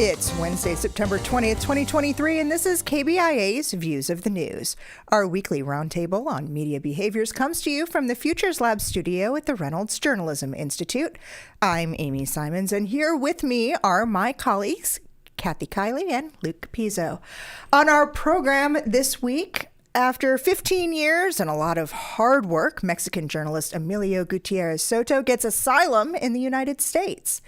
It's Wednesday, September 20th, 2023, and this is KBIA's Views of the News. Our weekly roundtable on media behaviors comes to you from the Futures Lab studio at the Reynolds Journalism Institute. I'm Amy Simons, and here with me are my colleagues, Kathy Kiely and Luke Capizzo. On our program this week, after 15 years and a lot of hard work, Mexican journalist Emilio Gutierrez Soto gets asylum in the United States.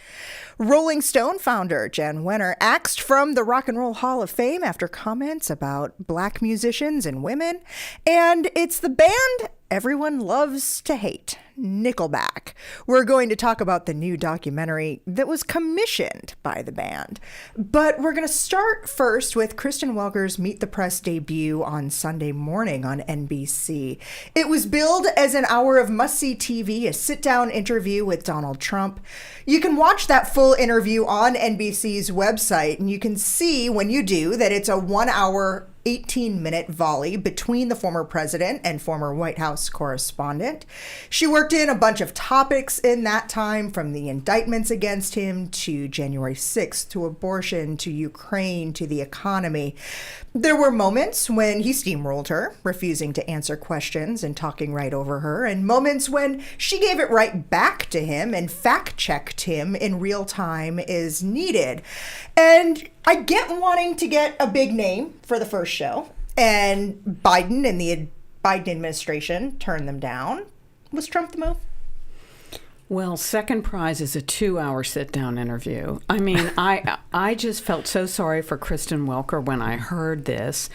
Rolling Stone founder Jan Wenner axed from the Rock and Roll Hall of Fame after comments about black musicians and women. And it's the band everyone loves to hate, Nickelback. We're going to talk about the new documentary that was commissioned by the band. But we're going to start first with Kristen Welker's Meet the Press debut on Sunday morning on NBC. It was billed as an hour of must-see TV, a sit-down interview with Donald Trump. You can watch that full interview on NBC's website, and you can see when you do that it's a 1 hour 18-minute volley between the former president and former White House correspondent. She worked in a bunch of topics in that time, from the indictments against him to January 6th, to abortion, to Ukraine, to the economy. There were moments when he steamrolled her, refusing to answer questions and talking right over her, and moments when she gave it right back to him and fact-checked him in real time as needed. And I get wanting to get a big name for the first show, and Biden and the Biden administration turned them down. Was Trump the move? Well, second prize is a 2-hour sit-down interview. I mean, I just felt so sorry for Kristen Welker when I heard this,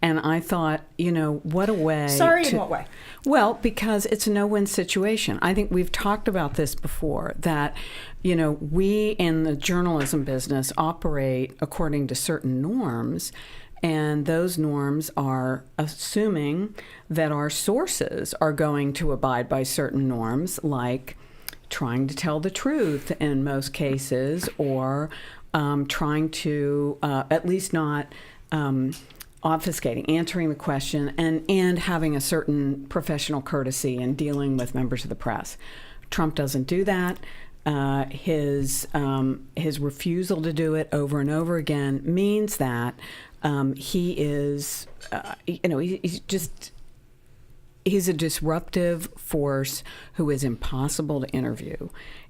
and I thought, you know, what a way. Sorry in what way? Well, because it's a no-win situation. I think we've talked about this before, that, you know, we in the journalism business operate according to certain norms, and those norms are assuming that our sources are going to abide by certain norms, like trying to tell the truth in most cases, or trying to at least not obfuscating, answering the question, and having a certain professional courtesy in dealing with members of the press. Trump doesn't do that. His refusal to do it over and over again means that he is, he's a disruptive force who is impossible to interview.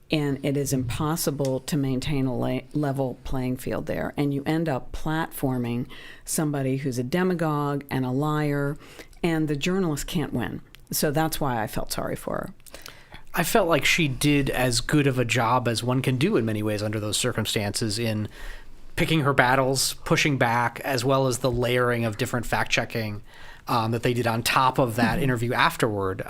And it is impossible to maintain a level playing field there. And you end up platforming somebody who's a demagogue and a liar, and the journalist can't win. So that's why I felt sorry for her. I felt like she did as good of a job as one can do in many ways under those circumstances, in picking her battles, pushing back, as well as the layering of different fact-checking that they did on top of that interview afterward.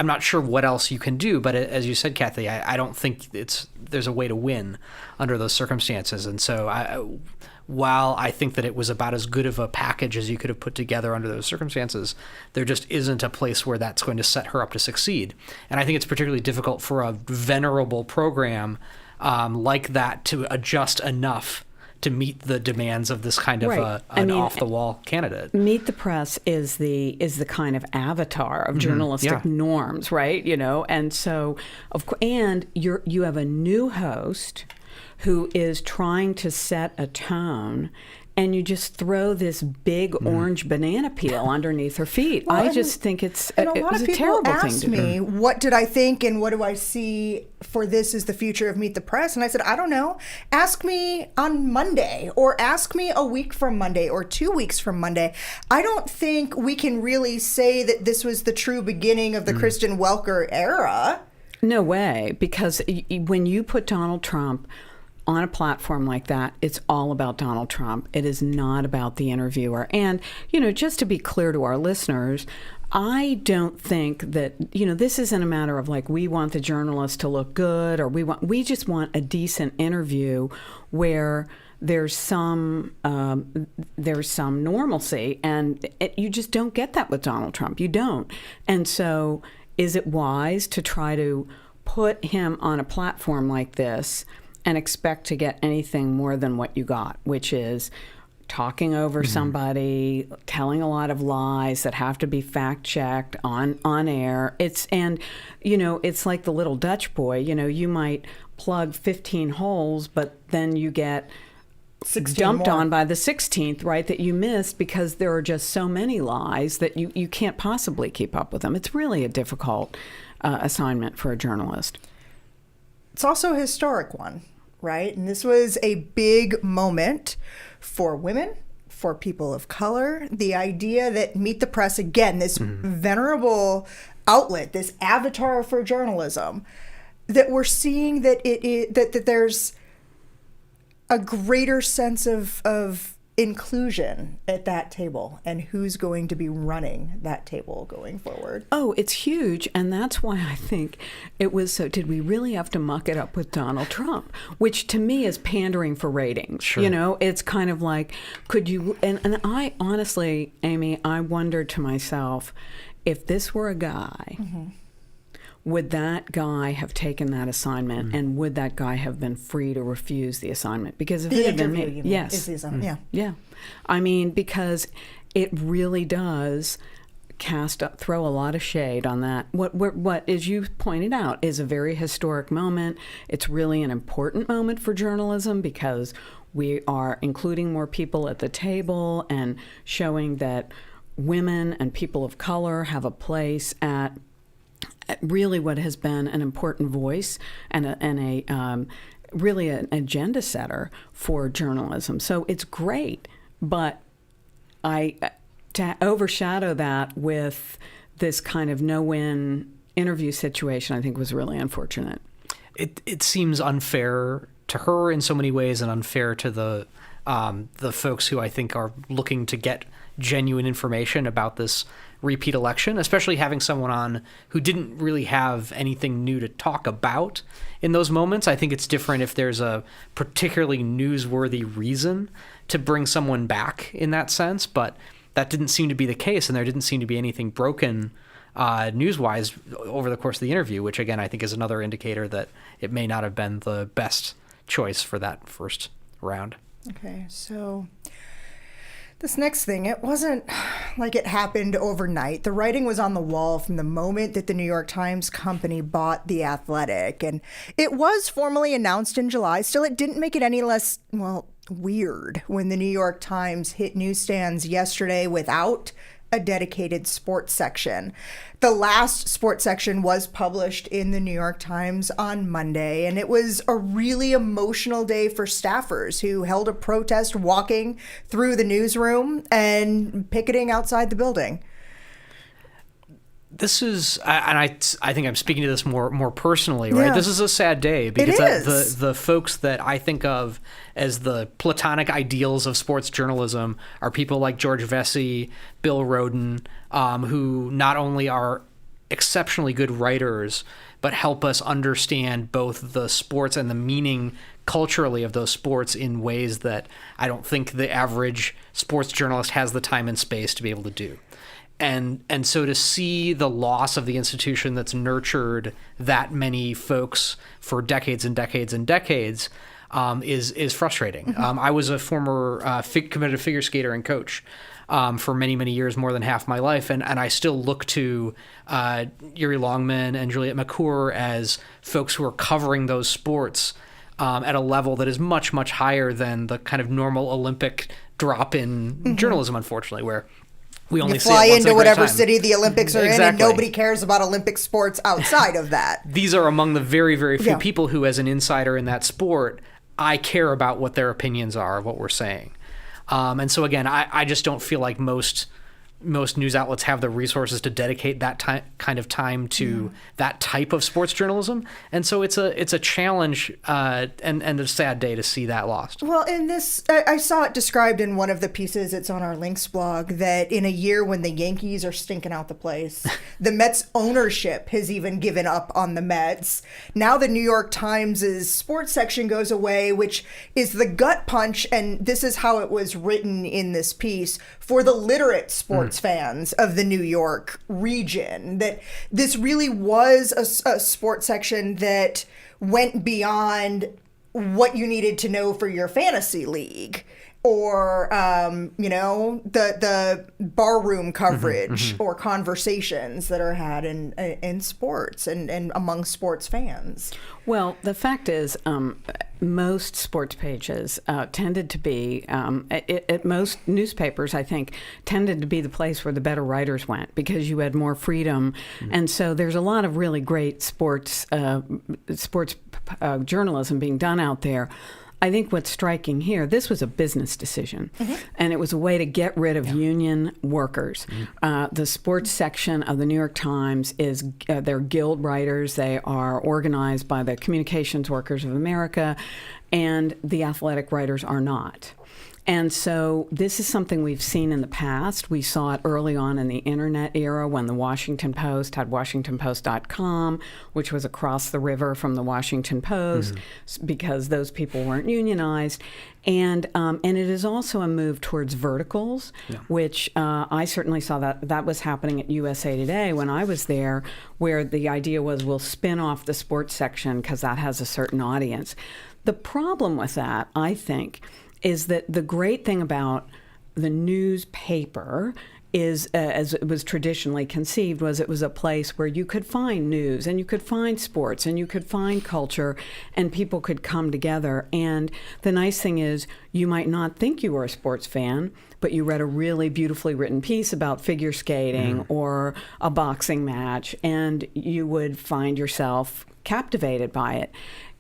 I'm not sure what else you can do, but as you said, Kathy, I don't think there's a way to win under those circumstances. And so while I think that it was about as good of a package as you could have put together under those circumstances, there just isn't a place where that's going to set her up to succeed. And I think it's particularly difficult for a venerable program like that to adjust enough to meet the demands of this kind of off-the-wall candidate. Meet the Press is the kind of avatar of journalistic norms, right? You know, and so and you have a new host who is trying to set a tone, and you just throw this big orange banana peel underneath her feet. Well, I just think it was a terrible thing to do. A lot of people asked me, what did I think and what do I see for this as the future of Meet the Press? And I said, I don't know. Ask me on Monday, or ask me a week from Monday, or 2 weeks from Monday. I don't think we can really say that this was the true beginning of the Kristen Welker era. No way, because when you put Donald Trump on a platform like that, it's all about Donald Trump. It is not about the interviewer. And, you know, just to be clear to our listeners, I don't think that, you know, this isn't a matter of like, we want the journalist to look good, or we just want a decent interview where there's some normalcy, and you just don't get that with Donald Trump. You don't. And so is it wise to try to put him on a platform like this and expect to get anything more than what you got, which is talking over somebody, telling a lot of lies that have to be fact-checked on air. It's like the little Dutch boy. You know, you might plug 15 holes, but then you get dumped more. on by the 16th, right, that you missed because there are just so many lies that you can't possibly keep up with them. It's really a difficult assignment for a journalist. It's also a historic one, right? And this was a big moment for women, for people of color. The idea that Meet the Press, again, this venerable outlet, this avatar for journalism, that we're seeing that that there's a greater sense of inclusion at that table and who's going to be running that table going forward. Oh, it's huge. And that's why I think it was so, did we really have to muck it up with Donald Trump? Which to me is pandering for ratings. Sure. You know, it's kind of like, could you, and I honestly, Amy, I wondered to myself, if this were a guy, would that guy have taken that assignment and would that guy have been free to refuse the assignment? Because if The it had been interview, me, you mean, yes. is the assignment. Yeah. Yeah. I mean, because it really does throw a lot of shade on that. What, as you pointed out, is a very historic moment. It's really an important moment for journalism because we are including more people at the table and showing that women and people of color have a place at really what has been an important voice and really an agenda setter for journalism. So it's great, but to overshadow that with this kind of no-win interview situation, I think was really unfortunate. It seems unfair to her in so many ways, and unfair to the folks who I think are looking to get genuine information about this repeat election, especially having someone on who didn't really have anything new to talk about in those moments. I think it's different if there's a particularly newsworthy reason to bring someone back in that sense, but that didn't seem to be the case, and there didn't seem to be anything broken news-wise over the course of the interview, which again I think is another indicator that it may not have been the best choice for that first round. Okay, so this next thing, it wasn't like it happened overnight. The writing was on the wall from the moment that the New York Times company bought The Athletic. And it was formally announced in July. Still, it didn't make it any less, weird when the New York Times hit newsstands yesterday without a dedicated sports section. The last sports section was published in the New York Times on Monday, and it was a really emotional day for staffers who held a protest walking through the newsroom and picketing outside the building. This is, and I think I'm speaking to this more personally, right? Yeah. This is a sad day because It is. the folks that I think of as the platonic ideals of sports journalism are people like George Vesey, Bill Rhoden, who not only are exceptionally good writers, but help us understand both the sports and the meaning culturally of those sports in ways that I don't think the average sports journalist has the time and space to be able to do. And so to see the loss of the institution that's nurtured that many folks for decades and decades and decades is frustrating. I was a former competitive figure skater and coach for many, many years, more than half my life. And I still look to Yuri Longman and Juliette McClure as folks who are covering those sports at a level that is much, much higher than the kind of normal Olympic drop in journalism, unfortunately, where we only You see it fly once in into a great whatever time. city the Olympics are in, and Exactly. nobody cares about Olympic sports outside of that. These are among the very, very few Yeah. people who, as an insider in that sport, I care about what their opinions are of what we're saying. And so, again, I just don't feel like most news outlets have the resources to dedicate that kind of time to that type of sports journalism. And so it's a challenge and a sad day to see that lost. Well, in this, I saw it described in one of the pieces, it's on our links blog, that in a year when the Yankees are stinking out the place, the Mets ownership has even given up on the Mets. Now the New York Times' sports section goes away, which is the gut punch, and this is how it was written in this piece, for the literate sports fans of the New York region, that this really was a sports section that went beyond what you needed to know for your fantasy league, or the barroom coverage or conversations that are had in sports and among sports fans. Well, the fact is, most sports pages tended to be, at most newspapers, I think, tended to be the place where the better writers went because you had more freedom. And so there's a lot of really great sports journalism being done out there. I think what's striking here, this was a business decision, and it was a way to get rid of union workers. The sports section of the New York Times is, they're guild writers. They are organized by the Communications Workers of America, and the athletic writers are not. And so this is something we've seen in the past. We saw it early on in the internet era when the Washington Post had WashingtonPost.com, which was across the river from the Washington Post because those people weren't unionized. And it is also a move towards verticals, which I certainly saw that was happening at USA Today when I was there, where the idea was we'll spin off the sports section because that has a certain audience. The problem with that, I think, is that the great thing about the newspaper is, as it was traditionally conceived, was it was a place where you could find news and you could find sports and you could find culture and people could come together. And the nice thing is you might not think you were a sports fan, but you read a really beautifully written piece about figure skating or a boxing match, and you would find yourself captivated by it.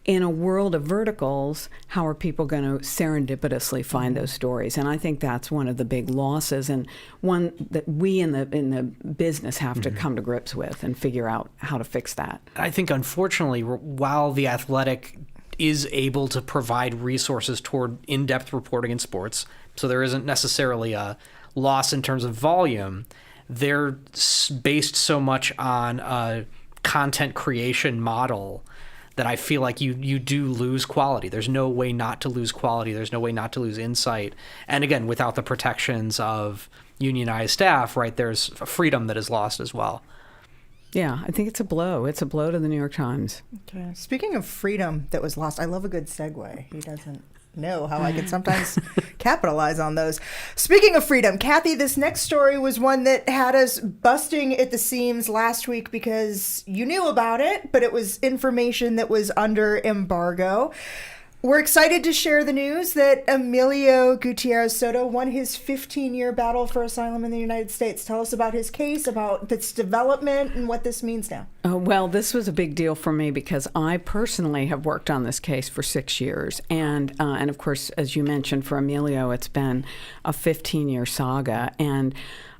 In a world of verticals, how are people going to serendipitously find those stories? And I think that's one of the big losses, and one that we in the business have to come to grips with and figure out how to fix that. I think, unfortunately, while The Athletic is able to provide resources toward in-depth reporting in sports, so there isn't necessarily a loss in terms of volume, they're based so much on a content creation model that I feel like you do lose quality. There's no way not to lose quality. There's no way not to lose insight. And again, without the protections of unionized staff, right, there's a freedom that is lost as well. Yeah, I think it's a blow. It's a blow to the New York Times. Okay. Speaking of freedom that was lost, I love a good segue. He doesn't know how I can sometimes capitalize on those. Speaking of freedom, Kathy, this next story was one that had us busting at the seams last week because you knew about it, but it was information that was under embargo. We're excited to share the news that Emilio Gutierrez Soto won his 15-year battle for asylum in the United States. Tell us about his case, about its development, and what this means now. Well, this was a big deal for me because I personally have worked on this case for 6 years. And of course, as you mentioned, for Emilio, it's been a 15-year saga. And,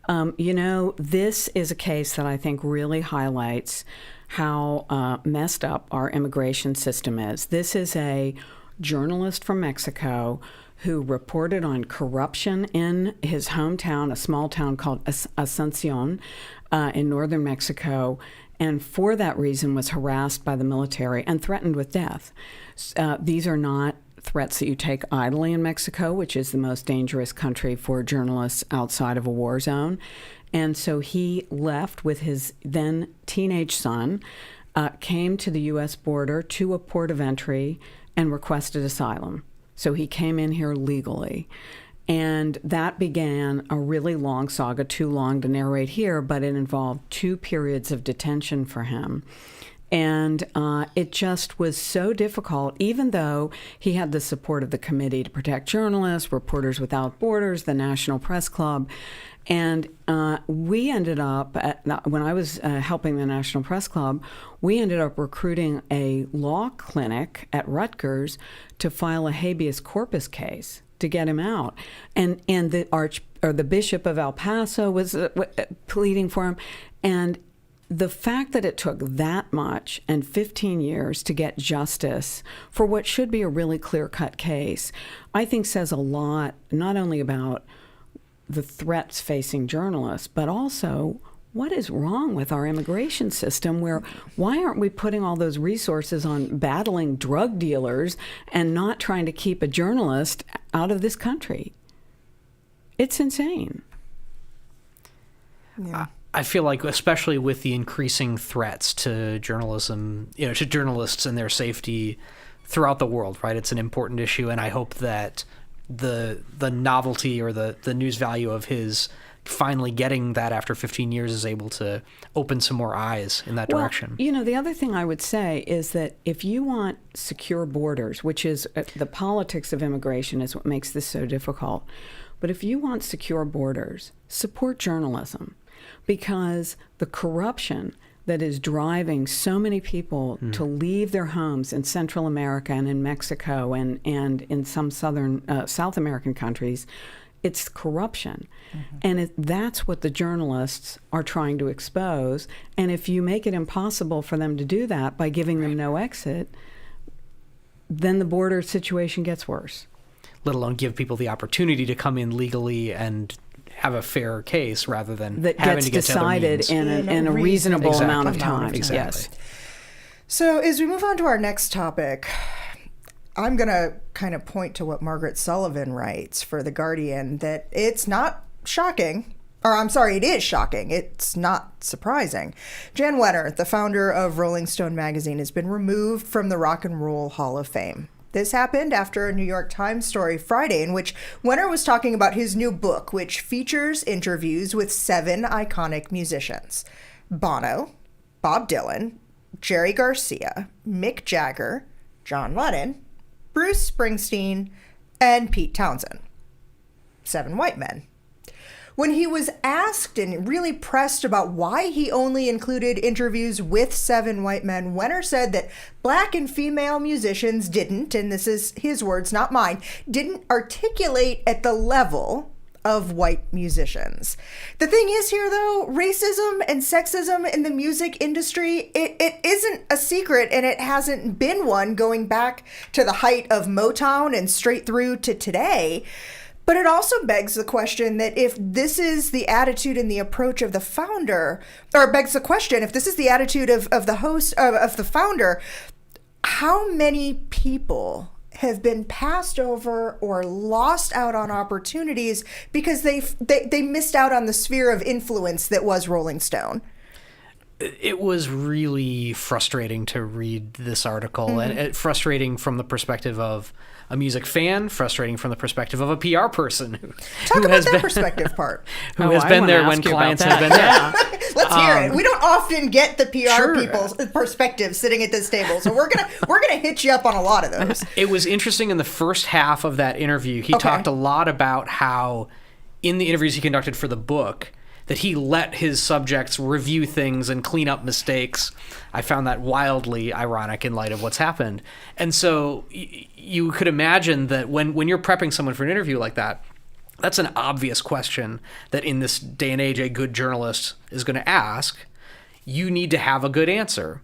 this is a case that I think really highlights how messed up our immigration system is. This is a journalist from Mexico who reported on corruption in his hometown, a small town called Asuncion in northern Mexico, and for that reason was harassed by the military and threatened with death. These are not threats that you take idly in Mexico, which is the most dangerous country for journalists outside of a war zone. And so he left with his then teenage son, came to the U.S. border to a port of entry and requested asylum. So he came in here legally. And that began a really long saga, too long to narrate here, but it involved 2 periods of detention for him. And it just was so difficult, even though he had the support of the Committee to Protect Journalists, Reporters Without Borders, the National Press Club. And we ended up, when I was helping the National Press Club, we ended up recruiting a law clinic at Rutgers to file a habeas corpus case to get him out. And the Bishop of El Paso was pleading for him. And the fact that it took that much and 15 years to get justice for what should be a really clear-cut case, I think says a lot, not only about the threats facing journalists, but also what is wrong with our immigration system, why aren't we putting all those resources on battling drug dealers and not trying to keep a journalist out of this country? It's insane. Yeah. I feel like, especially with the increasing threats to journalism, to journalists and their safety throughout the world, right? It's an important issue, and I hope that the novelty or the news value of his finally getting that after 15 years is able to open some more eyes in that direction. The other thing I would say is that if you want secure borders, which is the politics of immigration is what makes this so difficult, but if you want secure borders, support journalism, because the corruption that is driving so many people to leave their homes in Central America and in Mexico and in some South American countries, it's corruption. And that's what the journalists are trying to expose. And if you make it impossible for them to do that by giving them no exit, then the border situation gets worse. Let alone give people the opportunity to come in legally and have a fair case rather than that having gets to get decided to other means. in a reasonable amount of time. Exactly. Yes. So as we move on to our next topic, I'm going to kind of point to what Margaret Sullivan writes for The Guardian, that it's not shocking, or I'm sorry, it is shocking. It's not surprising. Jan Wenner, the founder of Rolling Stone magazine, has been removed from the Rock and Roll Hall of Fame. This happened after a New York Times story Friday in which Wenner was talking about his new book, which features interviews with 7 iconic musicians: Bono, Bob Dylan, Jerry Garcia, Mick Jagger, John Lennon, Bruce Springsteen, and Pete Townsend. 7 white men. When he was asked and really pressed about why he only included interviews with 7 white men, Wenner said that black and female musicians didn't, and this is his words, not mine, didn't articulate at the level of white musicians. The thing is here, though, racism and sexism in the music industry, it isn't a secret, and it hasn't been one going back to the height of Motown and straight through to today. But it also begs the question that if this is the attitude and the approach of the founder, or begs the question, if this is the attitude of the host, of the founder, how many people have been passed over or lost out on opportunities because they missed out on the sphere of influence that was Rolling Stone? It was really frustrating to read this article, and frustrating from the perspective of a music fan, frustrating from the perspective of a PR person Talk about that perspective part. who has been there when clients have been there. Let's hear it. We don't often get the PR people's perspective sitting at this table, so we're gonna hit you up on a lot of those. It was interesting in the first half of that interview. He talked a lot about how, in the interviews he conducted for the book, that he let his subjects review things and clean up mistakes. I found that wildly ironic in light of what's happened. And so you could imagine that when you're prepping someone for an interview like that, that's an obvious question that in this day and age a good journalist is going to ask. You need to have a good answer.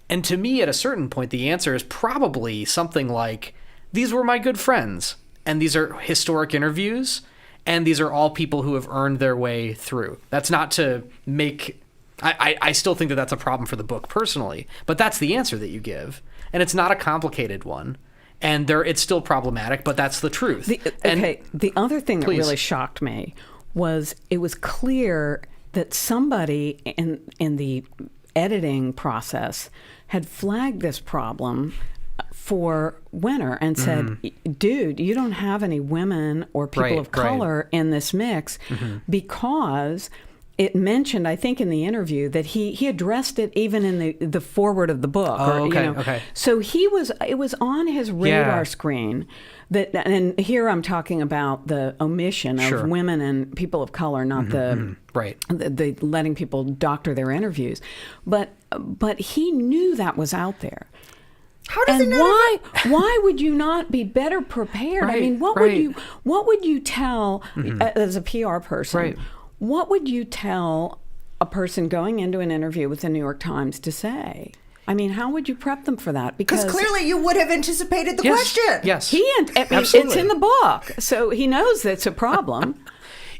And to me, at a certain point, the answer is probably something like, these were my good friends, and these are historic interviews, and these are all people who have earned their way through. That's not to make... I still think that that's a problem for the book personally, but that's the answer that you give. And it's not a complicated one. And it's still problematic, but that's the truth. The other thing that really shocked me was it was clear that somebody in the editing process had flagged this problem for Wenner and said, dude, you don't have any women or people of color in this mix, because it mentioned, I think in the interview, that he addressed it even in the foreword of the book. So it was on his radar screen that, and here I'm talking about the omission of women and people of color, not the letting people doctor their interviews. But he knew that was out there. How does and why would you not be better prepared? I mean, what would you tell as a PR person? What would you tell a person going into an interview with the New York Times to say? I mean, how would you prep them for that? Because clearly you would have anticipated the question. Yes, it's in the book, so he knows that's a problem.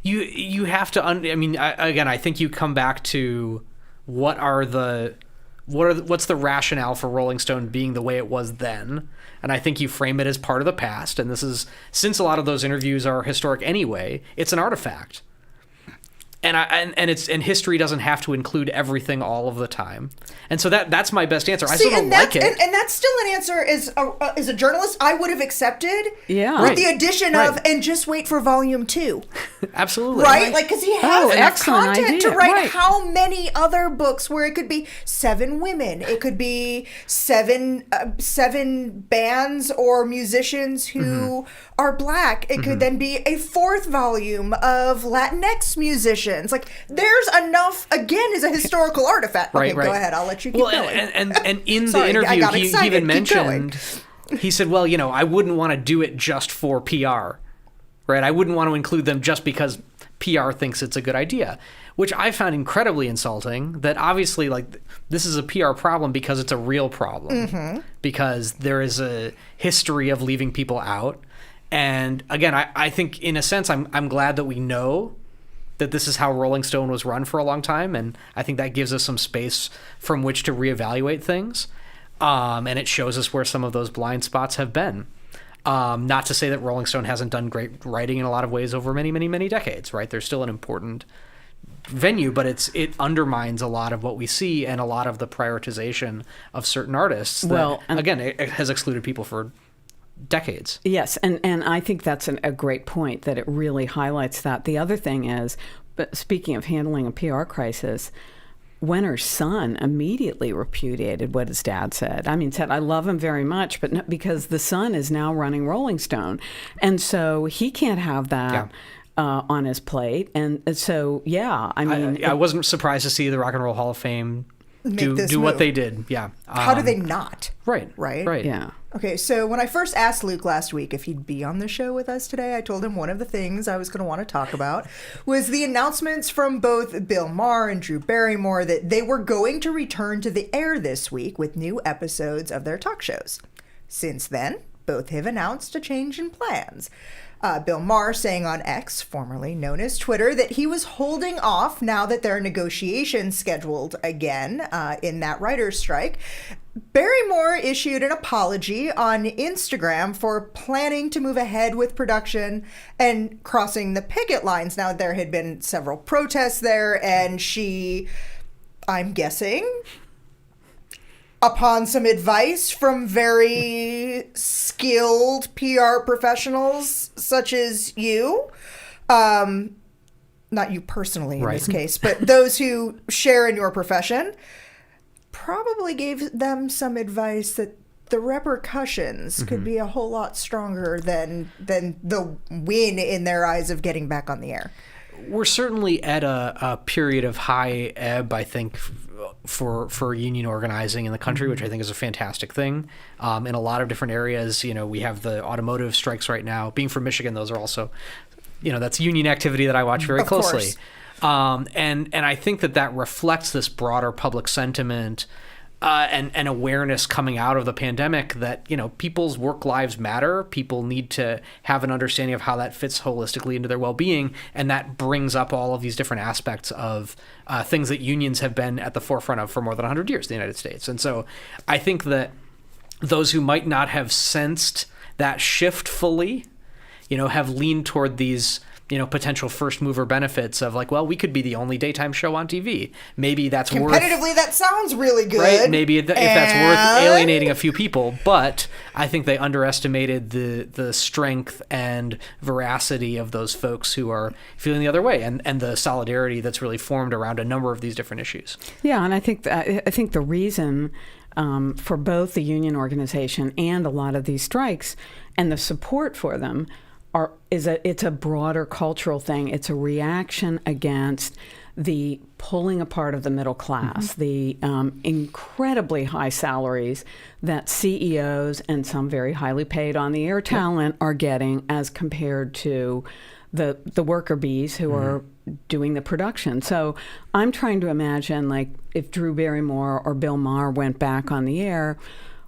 You have to. I think you come back to what's the rationale for Rolling Stone being the way it was then? And I think you frame it as part of the past. And this is, since a lot of those interviews are historic anyway, it's an artifact. And history doesn't have to include everything all of the time, and so that's my best answer. I still don't like it, and that's still an answer as a journalist I would have accepted. Yeah, with the addition of and just wait for volume 2. Absolutely, right? Like because he has enough content idea. to write Right. how many other books where it could be 7 women, it could be seven bands or musicians who are black. It could then be a 4th volume of Latinx musicians. Like there's enough. Again, as a historical artifact. Okay, right. Go ahead. I'll let you keep going. And in Sorry, the I interview, got he excited. even Keep mentioned, he said, well, I wouldn't want to do it just for PR, right? I wouldn't want to include them just because PR thinks it's a good idea, which I found incredibly insulting. That obviously, like, this is a PR problem because it's a real problem, because there is a history of leaving people out. And again, I think in a sense, I'm glad that we know that this is how Rolling Stone was run for a long time, and I think that gives us some space from which to reevaluate things, and it shows us where some of those blind spots have been. Not to say that Rolling Stone hasn't done great writing in a lot of ways over many, many, many decades, right? They're still an important venue, but it undermines a lot of what we see and a lot of the prioritization of certain artists that, again, it has excluded people for decades. Yes, and I think that's a great point, that it really highlights that. The other thing is, but speaking of handling a PR crisis, Wenner's son immediately repudiated what his dad said. I mean, said, I love him very much, but no, because the son is now running Rolling Stone. And so he can't have that on his plate. And so, I mean... I wasn't surprised to see the Rock and Roll Hall of Fame do what they did. Yeah. How do they not? Right. Yeah. Okay, so when I first asked Luke last week if he'd be on the show with us today, I told him one of the things I was going to want to talk about was the announcements from both Bill Maher and Drew Barrymore that they were going to return to the air this week with new episodes of their talk shows. Since then, both have announced a change in plans. Bill Maher saying on X, formerly known as Twitter, that he was holding off now that there are negotiations scheduled again in that writer's strike. Barrymore issued an apology on Instagram for planning to move ahead with production and crossing the picket lines. Now, there had been several protests there, and she, I'm guessing, upon some advice from very skilled PR professionals such as you, not you personally in this case, but those who share in your profession, probably gave them some advice that the repercussions could be a whole lot stronger than the win in their eyes of getting back on the air. We're certainly at a period of high ebb, I think, for union organizing in the country, which I think is a fantastic thing. In a lot of different areas, we have the automotive strikes right now. Being from Michigan, those are also, that's union activity that I watch very closely. And I think that reflects this broader public sentiment and awareness coming out of the pandemic that, people's work lives matter. People need to have an understanding of how that fits holistically into their well-being. And that brings up all of these different aspects of things that unions have been at the forefront of for more than 100 years in the United States. And so I think that those who might not have sensed that shift fully, have leaned toward these potential first mover benefits of like, well, we could be the only daytime show on TV. Maybe that's competitively, that sounds really good. Right? Maybe if that's worth alienating a few people, but I think they underestimated the strength and veracity of those folks who are feeling the other way, and the solidarity that's really formed around a number of these different issues. Yeah, and I think the reason for both the union organization and a lot of these strikes and the support for them it's a broader cultural thing. It's a reaction against the pulling apart of the middle class, the incredibly high salaries that CEOs and some very highly paid on-the-air talent are getting as compared to the worker bees who are doing the production. So I'm trying to imagine, like, if Drew Barrymore or Bill Maher went back on the air,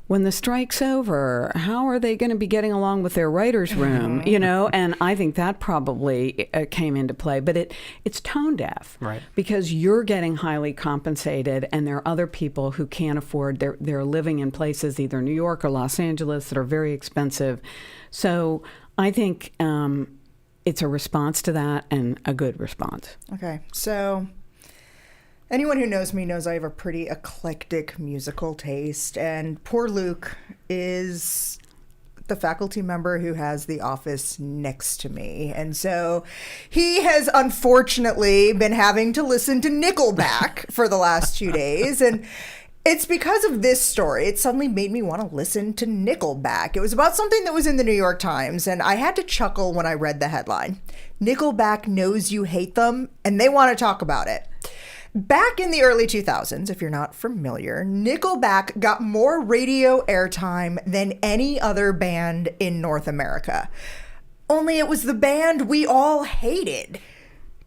when the strike's over, how are they going to be getting along with their writer's room? And I think that probably came into play. But it's tone deaf, right? Because you're getting highly compensated, and there are other people who can't afford. They're living in places, either New York or Los Angeles, that are very expensive. So I think it's a response to that, and a good response. Okay, so anyone who knows me knows I have a pretty eclectic musical taste, and poor Luke is the faculty member who has the office next to me. And so he has unfortunately been having to listen to Nickelback for the last 2 days. And it's because of this story. It suddenly made me want to listen to Nickelback. It was about something that was in the New York Times, and I had to chuckle when I read the headline. Nickelback knows you hate them, and they want to talk about it. Back in the early 2000s, if you're not familiar, Nickelback got more radio airtime than any other band in North America. Only it was the band we all hated.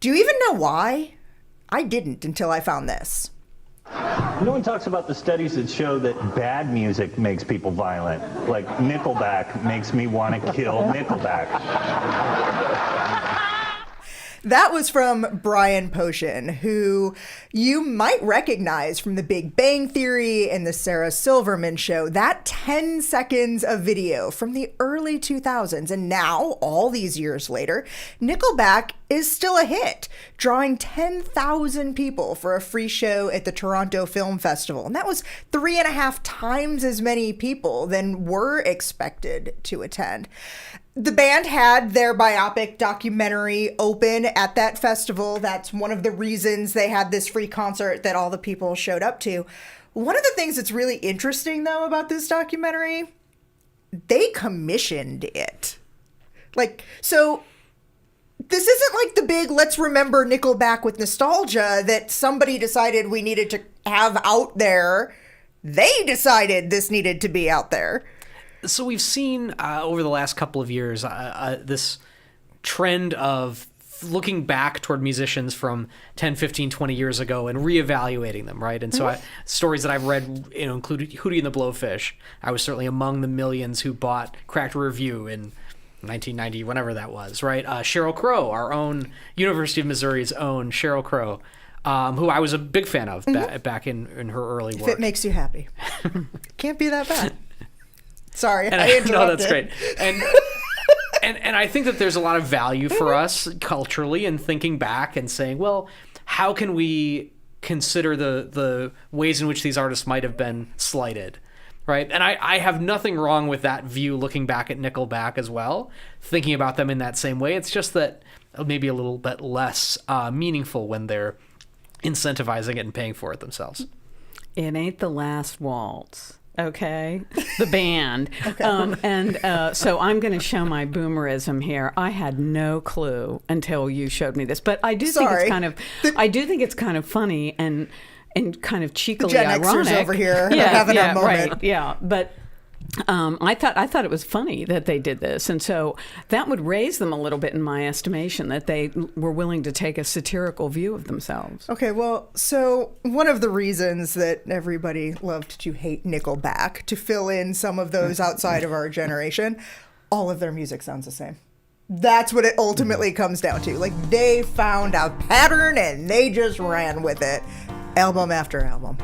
Do you even know why? I didn't until I found this. No one talks about the studies that show that bad music makes people violent. Like Nickelback makes me want to kill Nickelback. That was from Brian Posehn, who you might recognize from The Big Bang Theory and The Sarah Silverman Show. That 10 seconds of video from the early 2000s. And now, all these years later, Nickelback is still a hit, drawing 10,000 people for a free show at the Toronto Film Festival. And that was 3.5 times as many people than were expected to attend. The band had their biopic documentary open at that festival. That's one of the reasons they had this free concert that all the people showed up to. One of the things that's really interesting, though, about this documentary, they commissioned it. So this isn't like the big let's remember Nickelback with nostalgia that somebody decided we needed to have out there. They decided this needed to be out there. So we've seen over the last couple of years this trend of looking back toward musicians from 10, 15, 20 years ago and reevaluating them, right? And so stories that I've read, include Hootie and the Blowfish. I was certainly among the millions who bought Cracked Review in 1990, whenever that was, right? Sheryl Crow, our own University of Missouri's own Sheryl Crow, who I was a big fan of back in her early work. If it makes you happy. Can't be that bad. Sorry, I interrupted. No, that's great. And I think that there's a lot of value for us culturally in thinking back and saying, well, how can we consider the ways in which these artists might have been slighted, right? And I have nothing wrong with that view looking back at Nickelback as well, thinking about them in that same way. It's just that maybe a little bit less meaningful when they're incentivizing it and paying for it themselves. It ain't the last waltz. Okay, the band. Okay. So I'm going to show my boomerism here. I had no clue until you showed me this, but I do think it's kind of funny and kind of cheekily Gen ironic. Xers over here having a moment. Right, yeah, but I thought it was funny that they did this, and so that would raise them a little bit in my estimation, that they were willing to take a satirical view of themselves. Okay, well, so one of the reasons that everybody loved to hate Nickelback, to fill in some of those outside of our generation, all of their music sounds the same. That's what it ultimately comes down to. Like, they found a pattern and they just ran with it, album after album.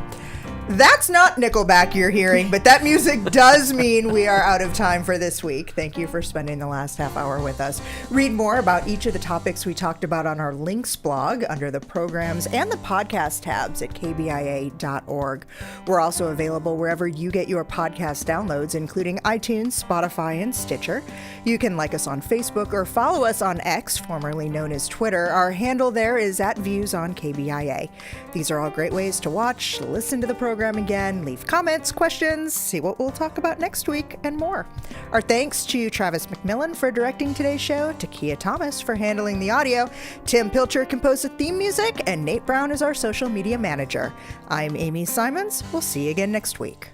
That's not Nickelback you're hearing, but that music does mean we are out of time for this week. Thank you for spending the last half hour with us. Read more about each of the topics we talked about on our links blog under the programs and the podcast tabs at kbia.org. We're also available wherever you get your podcast downloads, including iTunes, Spotify, and Stitcher. You can like us on Facebook or follow us on X, formerly known as Twitter. Our handle there is @ViewsOnKBIA. These are all great ways to watch, listen to the program again, leave comments, questions, see what we'll talk about next week, and more. Our thanks to Travis McMillan for directing today's show, to Kia Thomas for handling the audio, Tim Pilcher composed the theme music, and Nate Brown is our social media manager. I'm Amy Simons. We'll see you again next week.